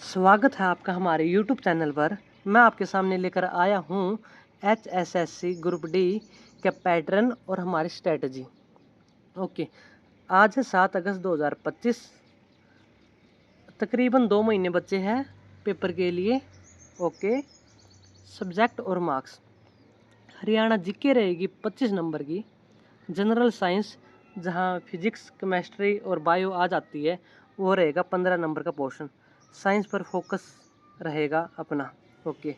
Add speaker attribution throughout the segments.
Speaker 1: स्वागत है आपका हमारे YouTube चैनल पर। मैं आपके सामने लेकर आया हूँ HSSC ग्रुप डी के पैटर्न और हमारी स्ट्रेटजी। ओके, आज है 7 अगस्त 2025। तकरीबन 2 महीने बचे हैं पेपर के लिए। ओके, सब्जेक्ट और मार्क्स। हरियाणा जीके रहेगी 25 नंबर की। जनरल साइंस, जहाँ फिजिक्स, केमिस्ट्री और बायो आ जाती है, वो रहेगा 15 नंबर का पोर्शन। साइंस पर फोकस रहेगा अपना। ओके,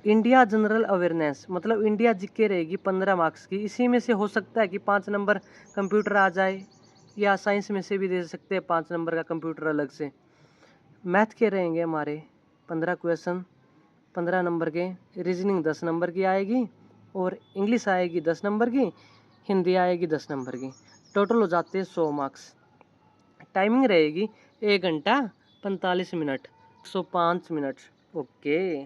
Speaker 1: इंडिया जनरल अवेयरनेस मतलब इंडिया जीके रहेगी 15 मार्क्स की। इसी में से हो सकता है कि 5 नंबर कंप्यूटर आ जाए, या साइंस में से भी दे सकते हैं 5 नंबर का कंप्यूटर अलग से। मैथ के रहेंगे हमारे 15 क्वेश्चन 15 नंबर के। रीजनिंग 10 नंबर की आएगी, और इंग्लिश आएगी 10 नंबर की, हिंदी आएगी 10 नंबर की। टोटल हो जाते हैं 100 मार्क्स। टाइमिंग रहेगी 1 घंटा 45 मिनट, 105 मिनट। ओके,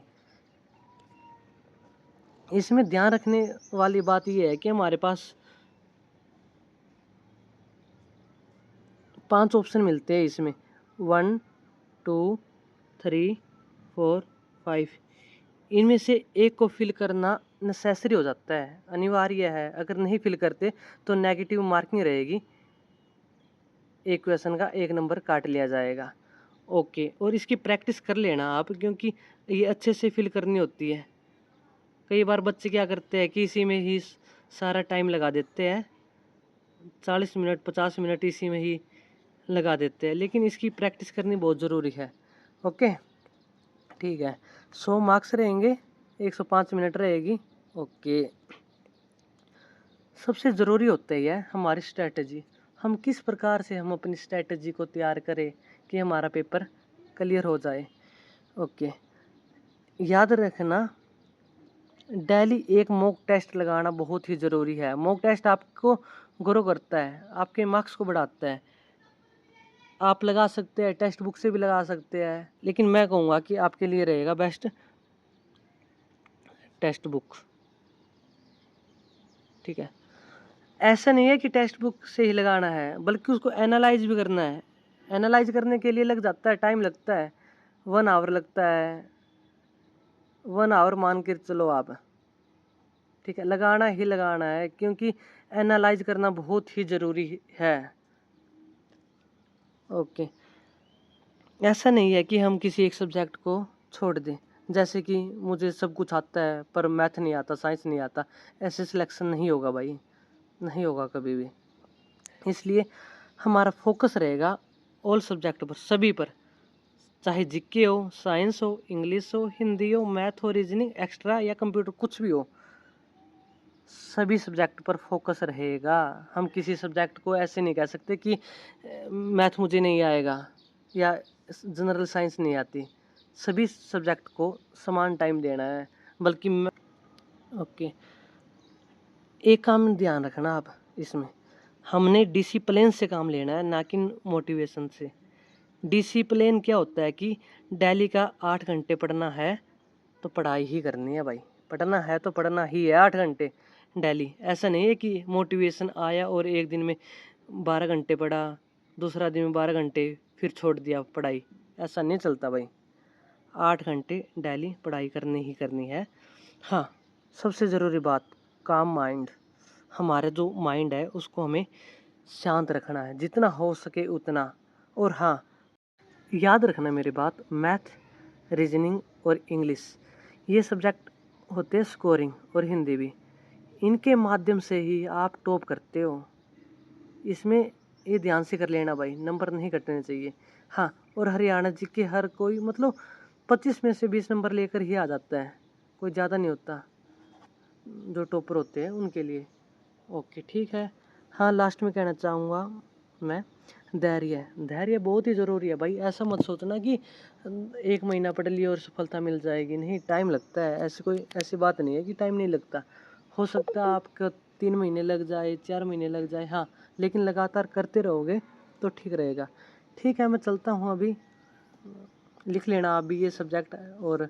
Speaker 1: इसमें ध्यान रखने वाली बात यह है कि हमारे पास 5 ऑप्शन मिलते हैं इसमें। 1 2 3 4 5। इनमें से एक को फिल करना नेसेसरी हो जाता है, अनिवार्य है। अगर नहीं फिल करते तो नेगेटिव मार्किंग रहेगी, एक क्वेश्चन का 1 नंबर काट लिया जाएगा। ओके, और इसकी प्रैक्टिस कर लेना आप, क्योंकि ये अच्छे से फिल करनी होती है। कई बार बच्चे क्या करते हैं कि इसी में ही सारा टाइम लगा देते हैं, 40 मिनट 50 मिनट इसी में ही लगा देते हैं, लेकिन इसकी प्रैक्टिस करनी बहुत ज़रूरी है। ओके, ठीक है। 100 मार्क्स रहेंगे, 105 मिनट रहेगी। ओके, सबसे ज़रूरी होता ही है हमारी स्ट्रैटेजी। हम किस प्रकार से हम अपनी स्ट्रैटेजी को तैयार करें कि हमारा पेपर क्लियर हो जाए। ओके, याद रखना, डेली एक मॉक टेस्ट लगाना बहुत ही ज़रूरी है। मॉक टेस्ट आपको ग्रो करता है, आपके मार्क्स को बढ़ाता है। आप लगा सकते हैं, टेक्स्ट बुक से भी लगा सकते हैं, लेकिन मैं कहूँगा कि आपके लिए रहेगा बेस्ट टेक्स्ट बुक। ठीक है, ऐसा नहीं है कि टेक्स्ट बुक से ही लगाना है, बल्कि उसको एनालाइज भी करना है। एनालाइज करने के लिए लग जाता है, टाइम लगता है, 1 आवर लगता है। 1 आवर मान के चलो आप। ठीक है, लगाना ही लगाना है, क्योंकि एनालाइज करना बहुत ही ज़रूरी है। ओके, ऐसा नहीं है कि हम किसी एक सब्जेक्ट को छोड़ दें, जैसे कि मुझे सब कुछ आता है पर मैथ नहीं आता, साइंस नहीं आता। ऐसे सिलेक्शन नहीं होगा भाई, नहीं होगा कभी भी। इसलिए हमारा फोकस रहेगा ऑल सब्जेक्ट पर, सभी पर, चाहे जीके हो, साइंस हो, इंग्लिश हो, हिंदी हो, मैथ हो, रीजनिंग, एक्स्ट्रा या कंप्यूटर, कुछ भी हो, सभी सब्जेक्ट पर फोकस रहेगा। हम किसी सब्जेक्ट को ऐसे नहीं कह सकते कि मैथ मुझे नहीं आएगा या जनरल साइंस नहीं आती। सभी सब्जेक्ट को समान टाइम देना है, बल्कि ओके, एक काम ध्यान रखना आप इसमें, हमने डिसिप्लिन से काम लेना है, ना कि मोटिवेशन से। डिसिप्लिन क्या होता है कि डेली का 8 घंटे पढ़ना है तो पढ़ाई ही करनी है भाई। पढ़ना है तो पढ़ना ही है 8 घंटे डेली। ऐसा नहीं है कि मोटिवेशन आया और एक दिन में 12 घंटे पढ़ा, दूसरा दिन में 12 घंटे, फिर छोड़ दिया पढ़ाई। ऐसा नहीं चलता भाई, 8 घंटे डेली पढ़ाई करनी ही करनी है। हाँ, सबसे ज़रूरी बात, काम माइंड। हमारा जो माइंड है उसको हमें शांत रखना है, जितना हो सके उतना। और हाँ, याद रखना मेरी बात, मैथ, रीजनिंग और इंग्लिश, ये सब्जेक्ट होते हैं स्कोरिंग, और हिंदी भी। इनके माध्यम से ही आप टॉप करते हो। इसमें ये ध्यान से कर लेना भाई, नंबर नहीं कटने चाहिए। हाँ, और हरियाणा जी के हर कोई मतलब 25 में से 20 नंबर लेकर ही आ जाता है, कोई ज़्यादा नहीं होता जो टॉपर होते हैं उनके लिए। ओके, ठीक है। हाँ, लास्ट में कहना चाहूँगा मैं, धैर्य। धैर्य बहुत ही ज़रूरी है भाई। ऐसा मत सोचना कि 1 महीना पढ़ लिया और सफलता मिल जाएगी, नहीं, टाइम लगता है। ऐसी बात नहीं है कि टाइम नहीं लगता। हो सकता है आपका 3 महीने लग जाए, 4 महीने लग जाए, हाँ, लेकिन लगातार करते रहोगे तो ठीक रहेगा। ठीक है, मैं चलता हूँ अभी। लिख लेना आप भी ये सब्जेक्ट, और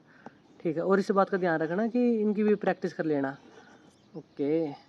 Speaker 1: ठीक है, और इस बात का ध्यान रखना कि इनकी भी प्रैक्टिस कर लेना। ओके।